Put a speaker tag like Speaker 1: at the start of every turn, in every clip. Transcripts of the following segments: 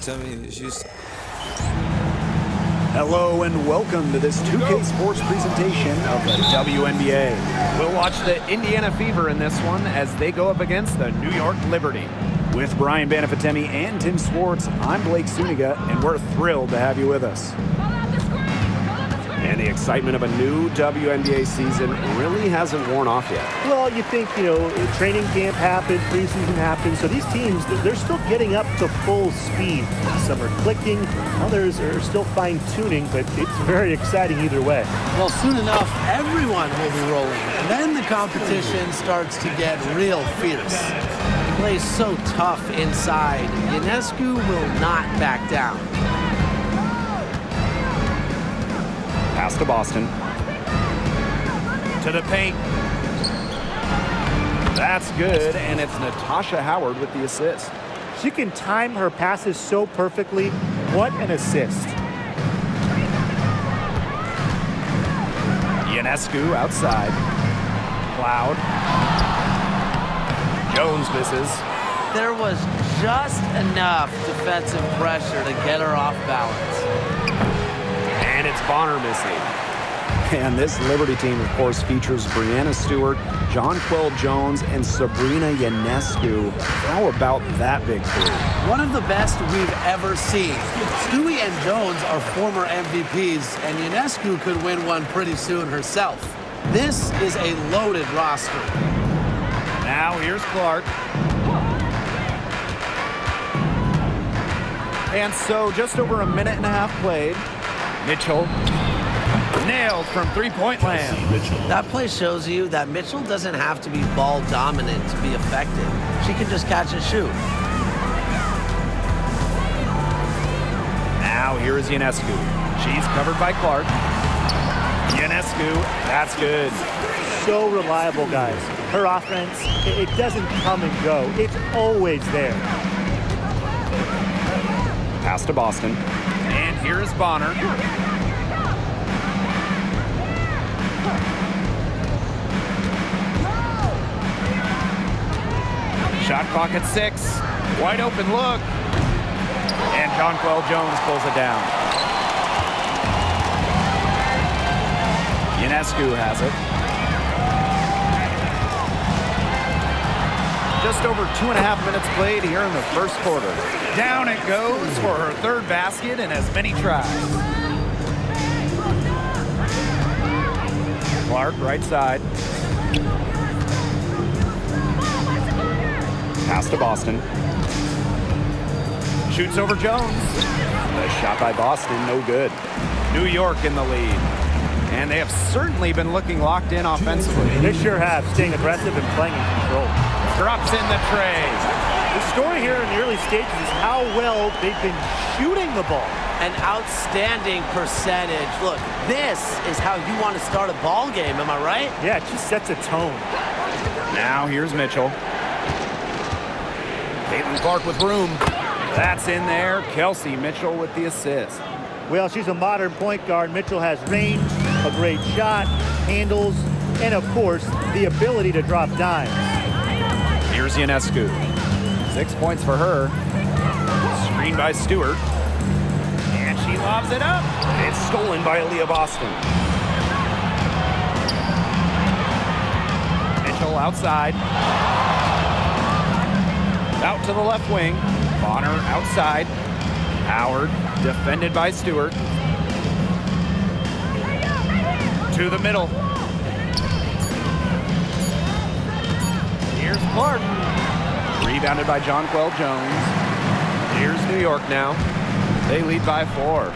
Speaker 1: tell me, it's just...
Speaker 2: Hello and welcome to this 2K Sports presentation of the WNBA.
Speaker 3: We'll watch the Indiana Fever in this one as they go up against the New York Liberty.
Speaker 2: With Brian Banafitemi and Tim Swartz, I'm Blake Suniga, and we're thrilled to have you with us. And the excitement of a new WNBA season really hasn't worn off yet.
Speaker 4: Well, you think, training camp happened, preseason happened, so these teams, they're still getting up to full speed. Some are clicking, others are still fine-tuning, but it's very exciting either way.
Speaker 5: Well, soon enough, everyone will be rolling, and then the competition starts to get real fierce. He plays so tough inside. Ionescu will not back down.
Speaker 2: Pass to Boston.
Speaker 3: To the paint. That's good, and it's Natasha Howard with the assist.
Speaker 4: She can time her passes so perfectly. What an assist.
Speaker 3: Ionescu outside. Cloud. Jones misses.
Speaker 5: There was just enough defensive pressure to get her off balance.
Speaker 3: And it's Bonner missing.
Speaker 2: And this Liberty team, of course, features Brianna Stewart, Jonquel Jones, and Sabrina Ionescu. How about that big three?
Speaker 5: One of the best we've ever seen. Stewie and Jones are former MVPs, and Ionescu could win one pretty soon herself. This is a loaded roster.
Speaker 3: Now here's Clark. And so just over a minute and a half played. Mitchell nailed from three-point land.
Speaker 5: That play shows you that Mitchell doesn't have to be ball dominant to be effective. She can just catch and shoot.
Speaker 3: Now here is Ionescu. She's covered by Clark. Ionescu, that's good.
Speaker 4: So reliable, guys. Her offense, it doesn't come and go. It's always there.
Speaker 2: Pass to Boston.
Speaker 3: And here is Bonner. Shot clock at 6. Wide open look. And Jonquel Jones pulls it down. Ionescu has it. Just over 2.5 minutes played here in the first quarter. Down it goes for her third basket in as many tries. Clark, right side.
Speaker 2: Pass to Boston.
Speaker 3: Shoots over Jones.
Speaker 2: The shot by Boston, no good.
Speaker 3: New York in the lead. And they have certainly been looking locked in offensively.
Speaker 4: They sure have, staying aggressive and playing in control.
Speaker 3: Drops in the tray.
Speaker 4: The story here in the early stages is how well they've been shooting the ball.
Speaker 5: An outstanding percentage. Look, this is how you want to start a ball game, am I right?
Speaker 4: Yeah, it just sets a tone.
Speaker 3: Now here's Mitchell. Caitlin Clark with room. That's in there. Kelsey Mitchell with the assist.
Speaker 4: Well, she's a modern point guard. Mitchell has range, a great shot, handles, and of course, the ability to drop dimes.
Speaker 3: Here's Ionescu. 6 points for her. Screened by Stewart. And she lobs it up.
Speaker 2: It's stolen by Aaliyah Boston.
Speaker 3: Mitchell outside. Out to the left wing. Bonner outside. Howard defended by Stewart. To the middle. Here's Clark. Rebounded by Jonquel Jones. Here's New York now. They lead by 4.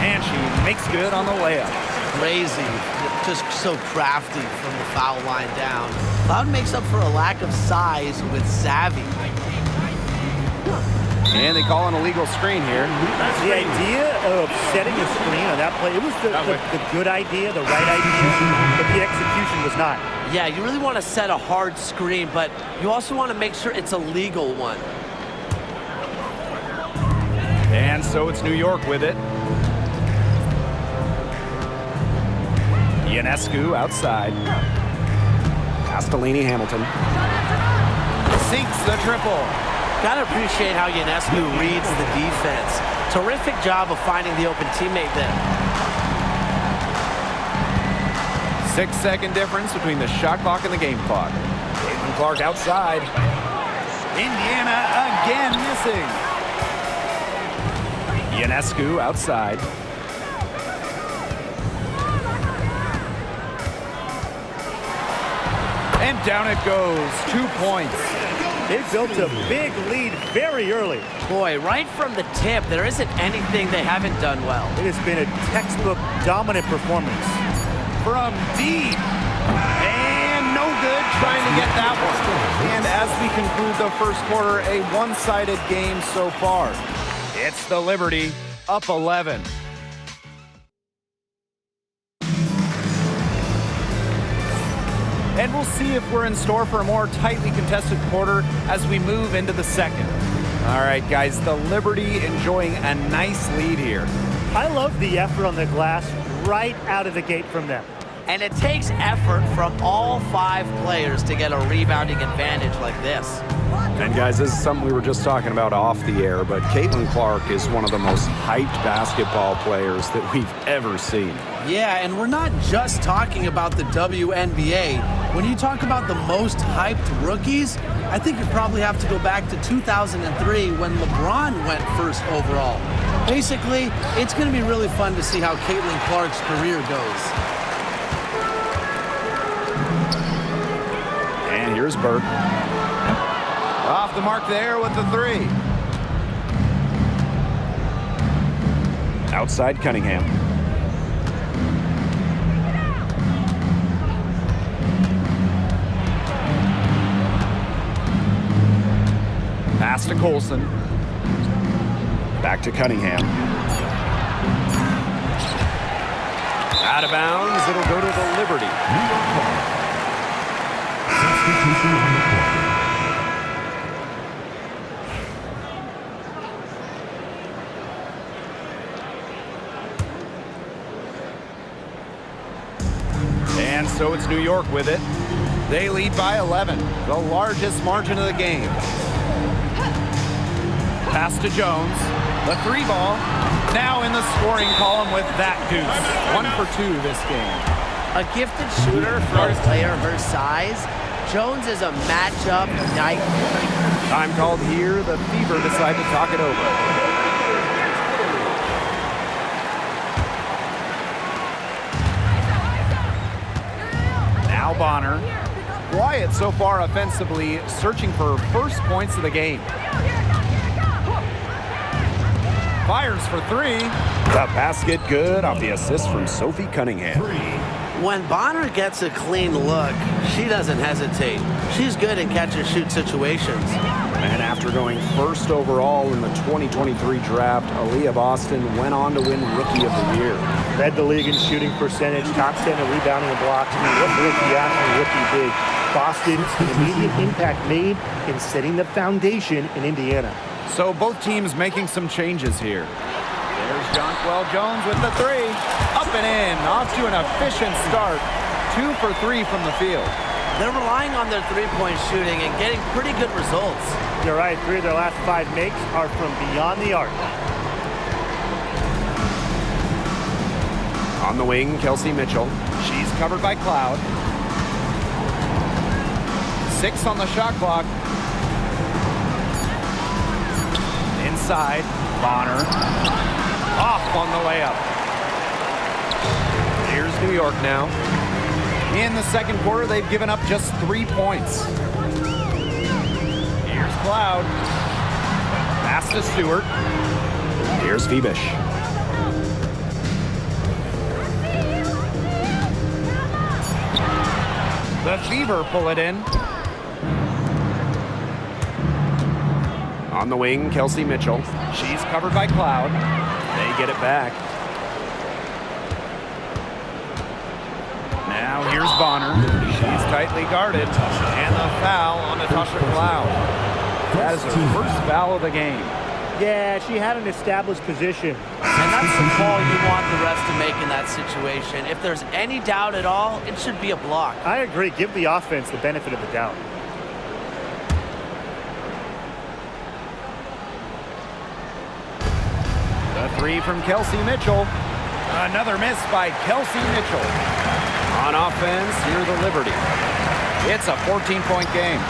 Speaker 3: And she makes good on the layup.
Speaker 5: Crazy. Just so crafty from the foul line down. Cloud makes up for a lack of size with savvy.
Speaker 3: And they call an illegal screen here.
Speaker 4: The idea of setting a screen on that play, it was the good idea, the right idea, but the execution was not.
Speaker 5: Yeah, you really want to set a hard screen, but you also want to make sure it's a legal one.
Speaker 3: And so it's New York with it. Ionescu outside.
Speaker 2: Castellini Hamilton.
Speaker 3: Sinks the triple.
Speaker 5: Gotta appreciate how Ionescu reads the defense. Terrific job of finding the open teammate there.
Speaker 3: 6-second difference between the shot clock and the game clock.
Speaker 2: Caitlin Clark outside.
Speaker 3: Indiana again missing. Ionescu outside. And down it goes. 2 points.
Speaker 4: They built a big lead very early.
Speaker 5: Boy, right from the tip, there isn't anything they haven't done well.
Speaker 4: It has been a textbook dominant performance.
Speaker 3: From deep. And no good trying to get that one. And as we conclude the first quarter, a one-sided game so far. It's the Liberty up 11. And we'll see if we're in store for a more tightly contested quarter as we move into the second. All right, guys, the Liberty enjoying a nice lead here.
Speaker 4: I love the effort on the glass right out of the gate from them.
Speaker 5: And it takes effort from all 5 players to get a rebounding advantage like this.
Speaker 2: And guys, this is something we were just talking about off the air, but Caitlin Clark is one of the most hyped basketball players that we've ever seen.
Speaker 5: Yeah, and we're not just talking about the WNBA. When you talk about the most hyped rookies, I think you probably have to go back to 2003 when LeBron went first overall. Basically, it's going to be really fun to see how Caitlin Clark's career goes.
Speaker 2: And here's Burke.
Speaker 3: Off the mark there with the 3.
Speaker 2: Outside Cunningham.
Speaker 3: Pass to Colson.
Speaker 2: Back to Cunningham. Out of bounds. It'll go to the Liberty.
Speaker 1: Substitution on the court.
Speaker 3: And so it's New York with it. They lead by 11, the largest margin of the game. Pass to Jones. The 3 ball. Now in the scoring column with that deuce. 1 for 2 this game.
Speaker 5: A gifted shooter for a player her size, Jones is a matchup nightmare.
Speaker 3: Time called here. The Fever decide to talk it over. Now Bonner. Wyatt so far offensively searching for first points of the game. Fires for 3.
Speaker 2: The basket good off the assist from Sophie Cunningham.
Speaker 5: When Bonner gets a clean look, she doesn't hesitate. She's good in catch-and-shoot situations.
Speaker 2: And after going first overall in the 2023 draft, Aaliyah Boston went on to win Rookie of the Year.
Speaker 4: Led the league in shooting percentage, top 10 in rebounding and blocks. I mean, what rookie after rookie did. Boston, an immediate impact made in setting the foundation in Indiana.
Speaker 3: So both teams making some changes here. There's Jonquel Jones with the 3. Up and in, off to an efficient start. 2 for 3 from the field.
Speaker 5: They're relying on their three-point shooting and getting pretty good results.
Speaker 4: You're right, 3 of their last 5 makes are from beyond the arc.
Speaker 2: On the wing, Kelsey Mitchell.
Speaker 3: She's covered by Cloud. 6 on the shot clock. Inside, Bonner. Off on the layup. Here's New York now. In the second quarter, they've given up just 3 points. Here's Cloud. Pass to Stewart.
Speaker 2: Here's Febish.
Speaker 3: The Fever pull it in.
Speaker 2: On the wing, Kelsey Mitchell.
Speaker 3: She's covered by Cloud.
Speaker 2: They get it back.
Speaker 3: Now here's Bonner. She's tightly guarded. And the foul on Natasha Cloud. That is her first foul of the game.
Speaker 4: Yeah, she had an established position.
Speaker 5: And that's the call you want the refs to make in that situation. If there's any doubt at all, it should be a block.
Speaker 4: I agree. Give the offense the benefit of the doubt.
Speaker 3: Three from Kelsey Mitchell. Another miss by Kelsey Mitchell. On offense, here the Liberty. It's a 14-point game.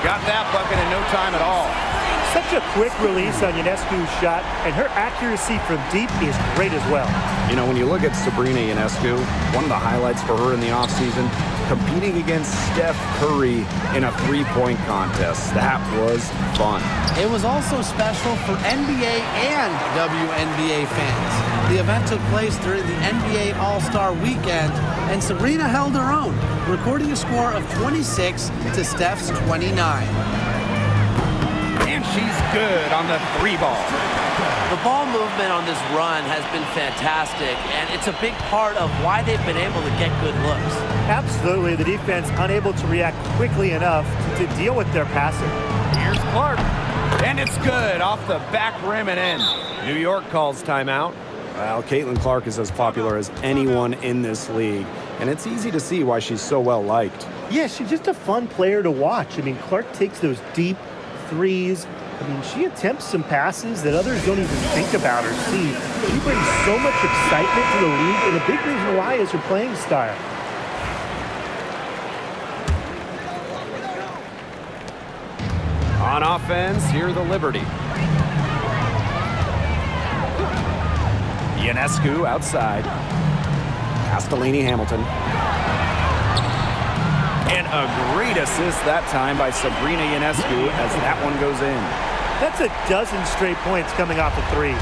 Speaker 3: Got that bucket in no time at all.
Speaker 4: Such a quick release on Ionescu's shot, and her accuracy from deep is great as well.
Speaker 2: You know, when you look at Sabrina Ionescu, one of the highlights for her in the offseason, competing against Steph Curry in a three-point contest. That was fun.
Speaker 5: It was also special for NBA and WNBA fans. The event took place during the NBA All-Star Weekend, and Sabrina held her own, recording a score of 26 to Steph's 29.
Speaker 3: And she's good on the three ball.
Speaker 6: The ball movement on this run has been fantastic, and it's a big part of why they've been able to get good looks.
Speaker 4: Absolutely, the defense unable to react quickly enough to deal with their passing.
Speaker 3: Here's Clark, and it's good off the back rim and in. New York calls timeout.
Speaker 2: Well, Caitlin Clark is as popular as anyone in this league, and it's easy to see why she's so well liked.
Speaker 4: Yeah, she's just a fun player to watch. I mean, Clark takes those deep threes. I mean, she attempts some passes that others don't even think about or see. She brings so much excitement to the league, and a big reason why is her playing style.
Speaker 3: On offense, here the Liberty. Ionescu outside.
Speaker 2: Castellini Hamilton.
Speaker 3: And a great assist that time by Sabrina Ionescu as that one goes in.
Speaker 4: That's a dozen straight points coming off the threes.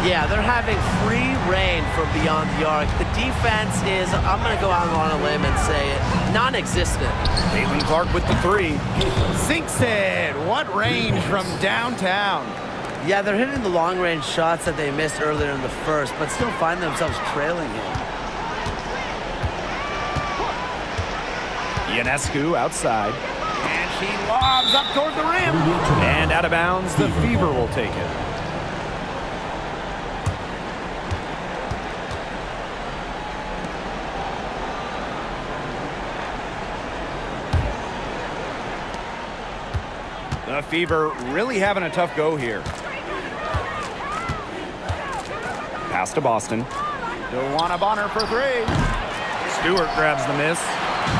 Speaker 6: Yeah, they're having free reign from beyond the arc. The defense is, I'm going to go out on a limb and say it, non-existent.
Speaker 3: Caitlin Clark with the three. Sinks it. What range from downtown.
Speaker 6: Yeah, they're hitting the long-range shots that they missed earlier in the first, but still find themselves trailing him.
Speaker 3: Ionescu outside. And she lobs up toward the rim. And out of bounds, the Fever will take it. The Fever really having a tough go here. Pass to Boston. Joanna Bonner for three. Stewart grabs the miss.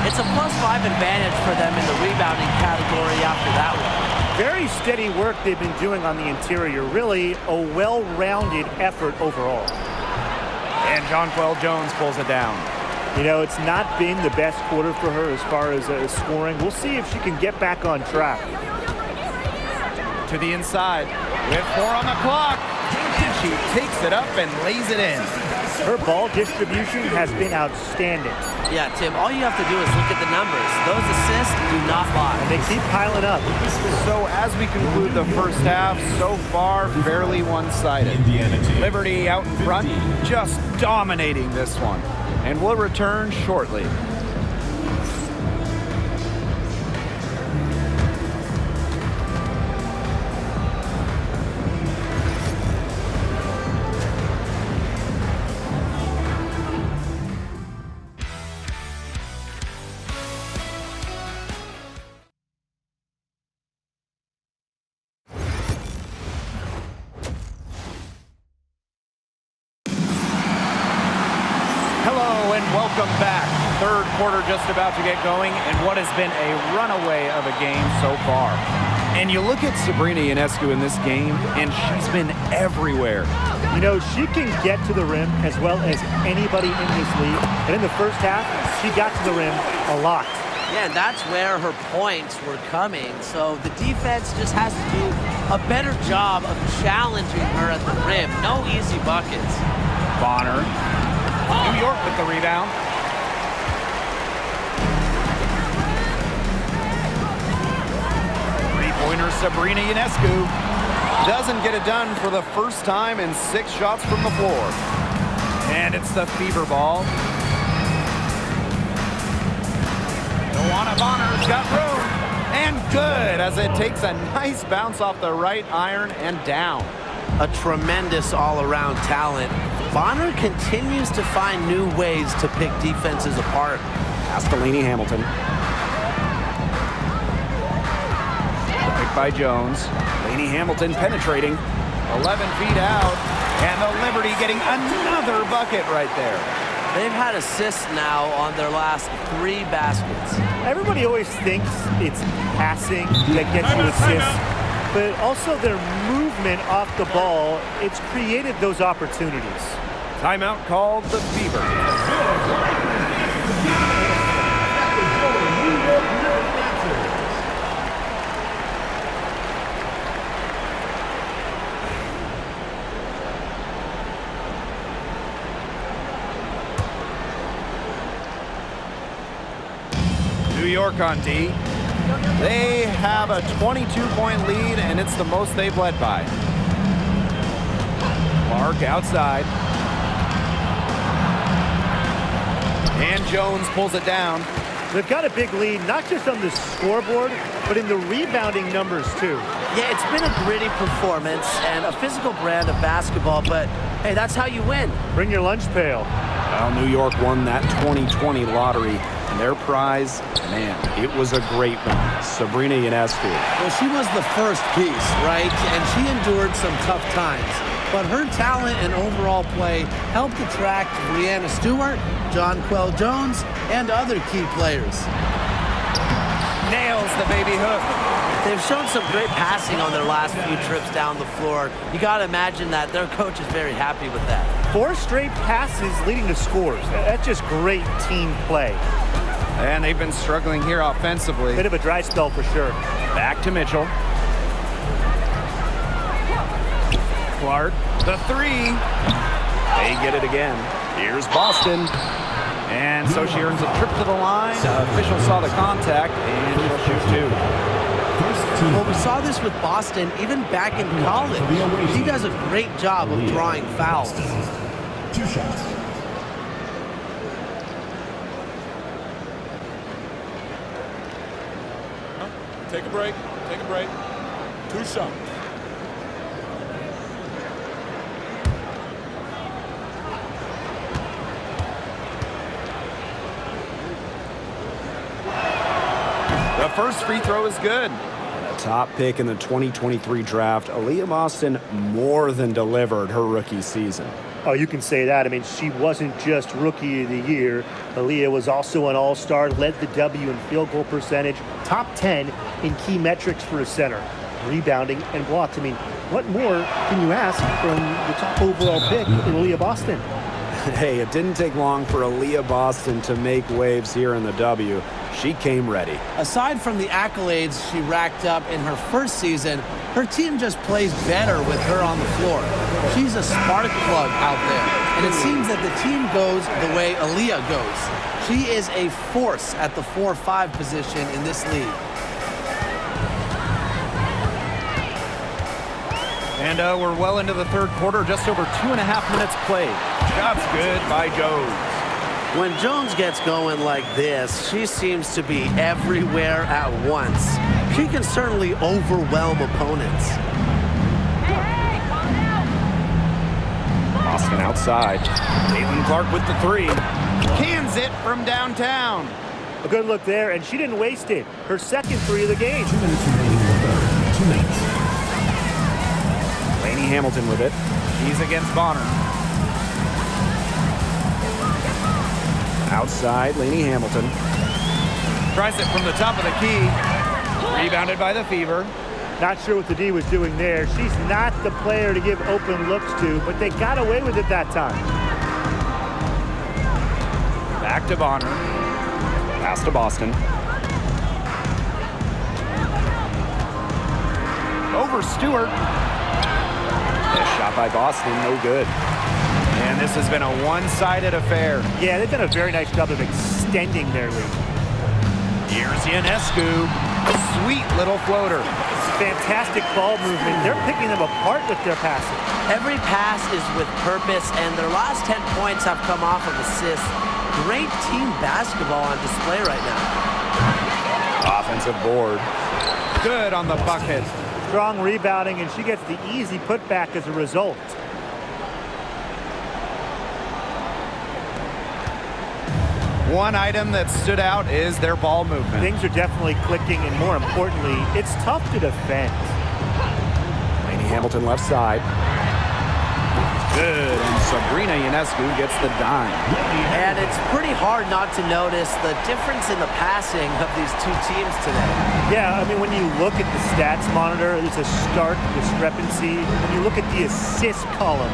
Speaker 6: It's a +5 advantage for them in the rebounding category after that one.
Speaker 4: Very steady work they've been doing on the interior. Really a well-rounded effort overall.
Speaker 3: And Jonquel Jones pulls it down.
Speaker 4: You know, it's not been the best quarter for her as far as scoring. We'll see if she can get back on track.
Speaker 3: To the inside with 4 on the clock. And she takes it up and lays it in.
Speaker 4: Her ball distribution has been outstanding.
Speaker 6: Yeah, Tim, all you have to do is look at the numbers. Those assists do not lie.
Speaker 4: And they keep piling up.
Speaker 3: So as we conclude the first half, so far fairly one-sided. Liberty out in front, just dominating this one. And we'll return shortly. Welcome back. Third quarter just about to get going, and what has been a runaway of a game so far. And you look at Sabrina Ionescu in this game, and she's been everywhere.
Speaker 4: You know, she can get to the rim as well as anybody in this league. And in the first half, she got to the rim a lot.
Speaker 6: Yeah, and that's where her points were coming. So the defense just has to do a better job of challenging her at the rim. No easy buckets.
Speaker 3: Bonner. New York with the rebound. Three-pointer Sabrina Ionescu doesn't get it done for the first time in 6 shots from the floor. And it's the Fever ball. Joanna Bonner's got room. And good as it takes a nice bounce off the right iron and down.
Speaker 6: A tremendous all-around talent. Bonner continues to find new ways to pick defenses apart.
Speaker 2: Castellini Hamilton.
Speaker 3: Right by Jones.
Speaker 2: Laney Hamilton penetrating.
Speaker 3: 11 feet out. And the Liberty getting another bucket right there.
Speaker 6: They've had assists now on their last 3 baskets.
Speaker 4: Everybody always thinks it's passing that gets you assists, but also their movement off the ball, it's created those opportunities.
Speaker 3: Timeout called the Fever. New York on D. They have a 22-point lead, and it's the most they've led by. Clark outside. And Jones pulls it down.
Speaker 4: They've got a big lead, not just on the scoreboard, but in the rebounding numbers, too.
Speaker 6: Yeah, it's been a gritty performance and a physical brand of basketball, but hey, that's how you win.
Speaker 4: Bring your lunch pail.
Speaker 2: Well, New York won that 2020 lottery, and their prize, man, it was a great one. Sabrina Ionescu.
Speaker 5: Well, she was the first piece, right? And she endured some tough times. But her talent and overall play helped attract Breanna Stewart, Jonquel Jones, and other key players.
Speaker 3: Nails the baby hook.
Speaker 6: They've shown some great passing on their last few trips down the floor. You got to imagine that their coach is very happy with that.
Speaker 4: 4 straight passes leading to scores. That's just great team play.
Speaker 3: And they've been struggling here offensively.
Speaker 4: Bit of a dry spell for sure.
Speaker 3: Back to Mitchell. Clark, the 3.
Speaker 2: They get it again. Here's Boston.
Speaker 3: And so she earns a trip to the line. Official saw the contact, and she'll shoot 2.
Speaker 6: Well, we saw this with Boston even back in college. He does a great job of drawing fouls.
Speaker 1: 2 shots.
Speaker 7: Take a break. Take a break. 2 shots.
Speaker 3: The first free throw is good.
Speaker 2: The top pick in the 2023 draft, Aaliyah Boston more than delivered her rookie season.
Speaker 4: Oh, you can say that. I mean, she wasn't just Rookie of the Year. Aaliyah was also an All-Star, led the W in field goal percentage, top 10 in key metrics for a center, rebounding and blocks. I mean, what more can you ask from the top overall pick in Aaliyah Boston?
Speaker 2: Hey, it didn't take long for Aaliyah Boston to make waves here in the W. She came ready.
Speaker 5: Aside from the accolades she racked up in her first season, her team just plays better with her on the floor. She's a spark plug out there, and it seems that the team goes the way Aaliyah goes. She is a force at the 4-5 position in this league.
Speaker 3: And we're well into the third quarter, just over 2.5 minutes played. Shots good by Jones.
Speaker 6: When Jones gets going like this, she seems to be everywhere at once. She can certainly overwhelm opponents.
Speaker 2: Boston outside.
Speaker 3: Caitlin Clark with the 3. Cans it from downtown.
Speaker 4: A good look there, and she didn't waste it. Her second 3 of the game.
Speaker 1: 2 minutes remaining in the third. 2 minutes.
Speaker 2: Lainey Hamilton with it.
Speaker 3: He's against Bonner.
Speaker 2: Outside, Lainey Hamilton.
Speaker 3: Tries it from the top of the key. Rebounded by the Fever.
Speaker 4: Not sure what the D was doing there. She's not the player to give open looks to, but they got away with it that time.
Speaker 3: Back to Bonner.
Speaker 2: Pass to Boston.
Speaker 3: Over Stewart.
Speaker 2: A shot by Boston, no good.
Speaker 3: And this has been a one-sided affair.
Speaker 4: Yeah, they've done a very nice job of extending their lead.
Speaker 3: Here's Ionescu. A sweet little floater.
Speaker 4: Fantastic ball movement. They're picking them apart with their passing.
Speaker 6: Every pass is with purpose, and their last 10 points have come off of assists. Great team basketball on display right now.
Speaker 2: Offensive board.
Speaker 3: Good on the bucket.
Speaker 4: Strong rebounding, and she gets the easy putback as a result.
Speaker 3: One item that stood out is their ball movement.
Speaker 4: Things are definitely clicking, and more importantly, it's tough to defend.
Speaker 2: Lainey Hamilton left side.
Speaker 3: Good, and Sabrina Ionescu gets the dime.
Speaker 6: And it's pretty hard not to notice the difference in the passing of these two teams today.
Speaker 4: Yeah, I mean, when you look at the stats monitor, there's a stark discrepancy. When you look at the assist column,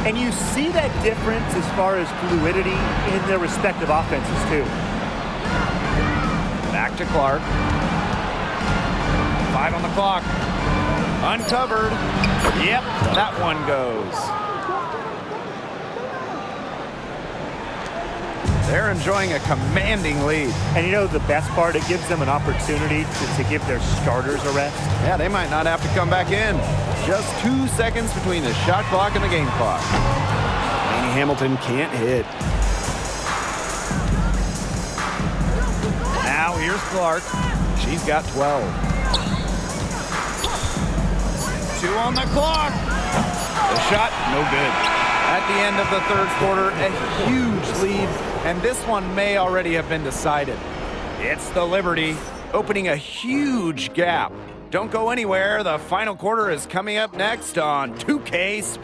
Speaker 4: and you see that difference as far as fluidity in their respective offenses, too.
Speaker 3: Back to Clark. 5 on the clock. Uncovered. Yep, that one goes. They're enjoying a commanding lead.
Speaker 4: And you know the best part? It gives them an opportunity to give their starters a rest.
Speaker 3: Yeah, they might not have to come back in. Just 2 seconds between the shot clock and the game clock.
Speaker 2: Lainey Hamilton can't hit.
Speaker 3: Now here's Clark. She's got 12. 2 on the clock. The shot, no good. At the end of the third quarter, a huge lead, and this one may already have been decided. It's the Liberty, opening a huge gap. Don't go anywhere. The final quarter is coming up next on 2K.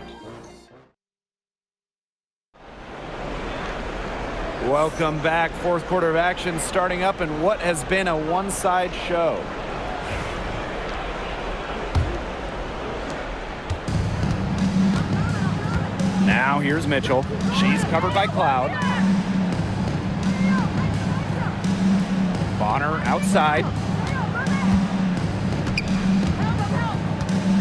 Speaker 3: Welcome back. Fourth quarter of action starting up in what has been a one-side show. Now here's Mitchell. She's covered by Cloud. Bonner outside.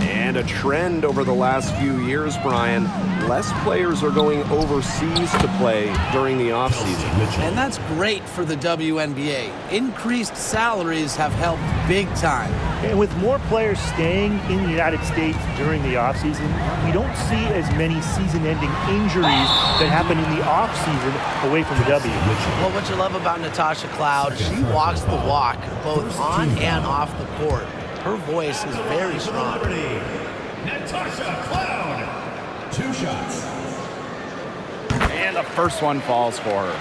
Speaker 2: And a trend over the last few years, Brian. Less players are going overseas to play during the offseason.
Speaker 5: And that's great for the WNBA. Increased salaries have helped big time.
Speaker 4: And with more players staying in the United States during the offseason, we don't see as many season-ending injuries that happen in the offseason away from the W.
Speaker 6: Well, what you love about Natasha Cloud, she walks the walk both on and off the court. Her voice is very strong.
Speaker 1: Natasha Cloud. 2 shots.
Speaker 3: And the first one falls for her.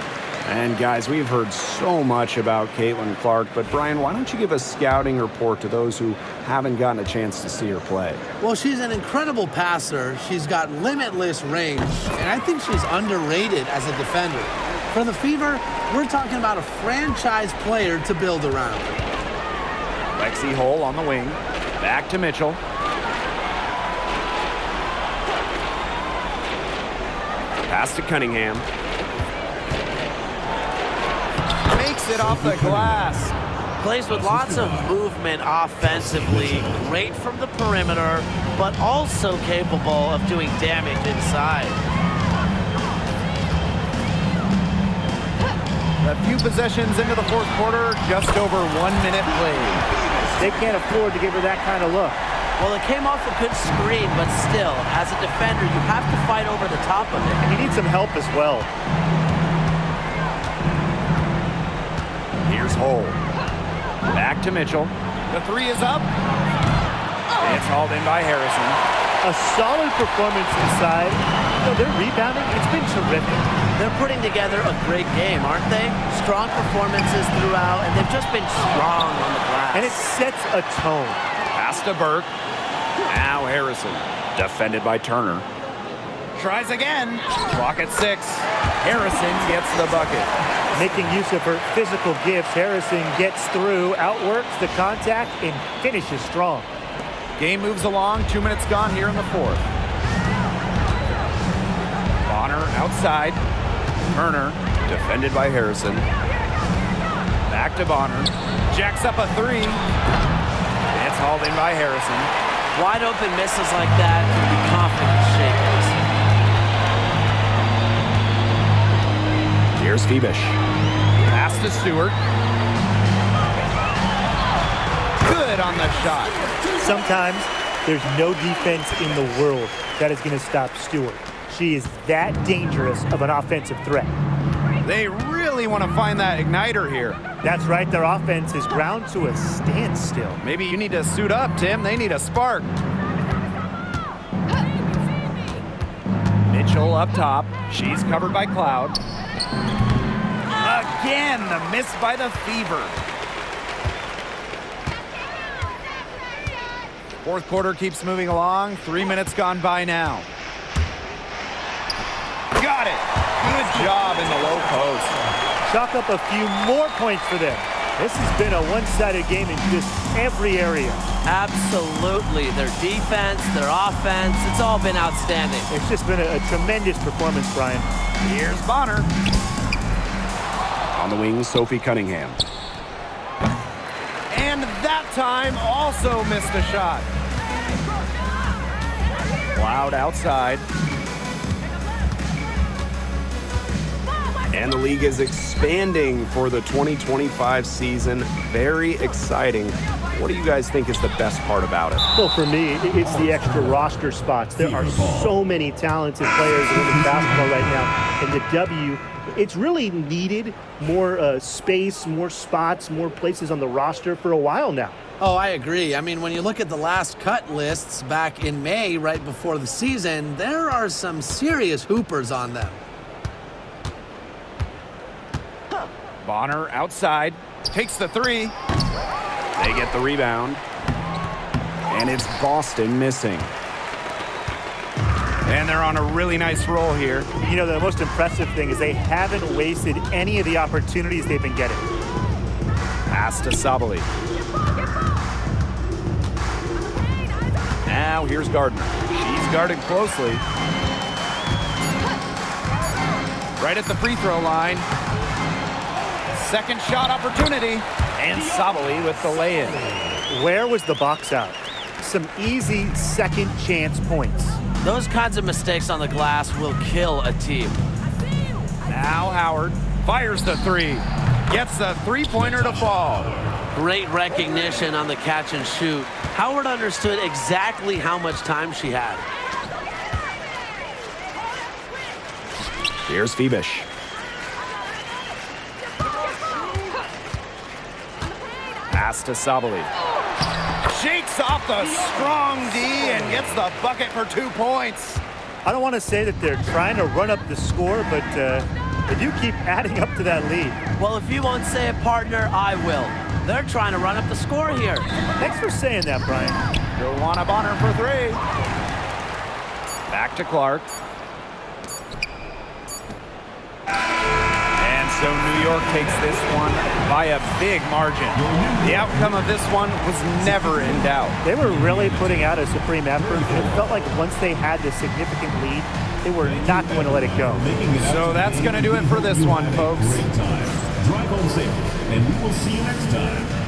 Speaker 2: And guys, we've heard so much about Caitlin Clark, but Brian, why don't you give a scouting report to those who haven't gotten a chance to see her play?
Speaker 5: Well, she's an incredible passer. She's got limitless range, and I think she's underrated as a defender. For the Fever, we're talking about a franchise player to build around.
Speaker 3: Lexi Hole on the wing. Back to Mitchell.
Speaker 2: Pass to Cunningham.
Speaker 3: Makes it off the glass.
Speaker 6: Plays with lots of movement offensively, great from the perimeter, but also capable of doing damage inside.
Speaker 3: A few possessions into the fourth quarter, just over 1 minute played.
Speaker 4: They can't afford to give her that kind of look.
Speaker 6: Well, it came off a good screen, but still, as a defender, you have to fight over the top of it.
Speaker 4: And you need some help as well.
Speaker 3: Here's Hole. Back to Mitchell. The 3 is up. It's hauled in by Harrison.
Speaker 4: A solid performance inside. You know, their rebounding, it's been terrific.
Speaker 6: They're putting together a great game, aren't they? Strong performances throughout, and they've just been strong on the glass.
Speaker 4: And it sets a tone.
Speaker 3: Pass to Burke. Now Harrison. Defended by Turner. Tries again. Clock at 6. Harrison gets the bucket.
Speaker 4: Making use of her physical gifts, Harrison gets through, outworks the contact, and finishes strong.
Speaker 3: Game moves along. 2 minutes gone here in the fourth. Bonner outside. Turner, defended by Harrison. Back to Bonner. Jacks up a 3. It's hauled in by Harrison.
Speaker 6: Wide open misses like that can be confidence shakers.
Speaker 2: Here's Phoebish.
Speaker 3: Pass to Stewart. Good on the shot.
Speaker 4: Sometimes there's no defense in the world that is going to stop Stewart. She is that dangerous of an offensive threat.
Speaker 3: They really want to find that igniter here.
Speaker 4: That's right, their offense is ground to a standstill.
Speaker 3: Maybe you need to suit up, Tim. They need a spark. Mitchell up top. She's covered by Cloud. Again, the miss by the Fever. Fourth quarter keeps moving along. 3 minutes gone by now. Got it. Good job in the low post.
Speaker 4: Chalk up a few more points for them. This has been a one-sided game in just every area.
Speaker 6: Absolutely. Their defense, their offense, it's all been outstanding.
Speaker 4: It's just been a tremendous performance, Brian.
Speaker 3: Here's Bonner.
Speaker 2: On the wing, Sophie Cunningham.
Speaker 3: And that time also missed a shot.
Speaker 2: Cloud outside. And the league is expanding for the 2025 season. Very exciting. What do you guys think is the best part about it?
Speaker 4: Well, for me, it's the extra roster spots. There are so many talented players in women's basketball right now. And the W, it's really needed more space, more spots, more places on the roster for a while now.
Speaker 5: Oh, I agree. I mean, when you look at the last cut lists back in May, right before the season, there are some serious hoopers on them.
Speaker 3: Bonner outside, takes the three.
Speaker 2: They get the rebound. And it's Boston missing.
Speaker 3: And they're on a really nice roll here.
Speaker 4: You know, the most impressive thing is they haven't wasted any of the opportunities they've been getting.
Speaker 2: Pass to Sabali. Now here's Gardner.
Speaker 3: She's guarded closely. Right at the free throw line. Second shot opportunity. And Sabali with the lay-in.
Speaker 4: Where was the box out? Some easy second chance points.
Speaker 6: Those kinds of mistakes on the glass will kill a team.
Speaker 3: Now Howard fires the three. Gets the three-pointer to fall.
Speaker 6: Great recognition on the catch and shoot. Howard understood exactly how much time she had.
Speaker 2: Here's Phoebish. Pass to Sabali.
Speaker 3: Shakes off the strong D and gets the bucket for 2 points.
Speaker 4: I don't want to say that they're trying to run up the score, but they do keep adding up to that lead.
Speaker 6: Well, if you won't say it, partner, I will. They're trying to run up the score here.
Speaker 4: Thanks for saying that, Brian.
Speaker 3: Joanna Bonner for three. Back to Clark. And so New York takes this one by a big margin. The outcome of this one was never in doubt.
Speaker 4: They were really putting out a supreme effort. It felt like once they had this significant lead, they were not going to let it go.
Speaker 3: So that's going to do it for this one, folks.
Speaker 1: Great time. Drive home safely, and we will see you next time.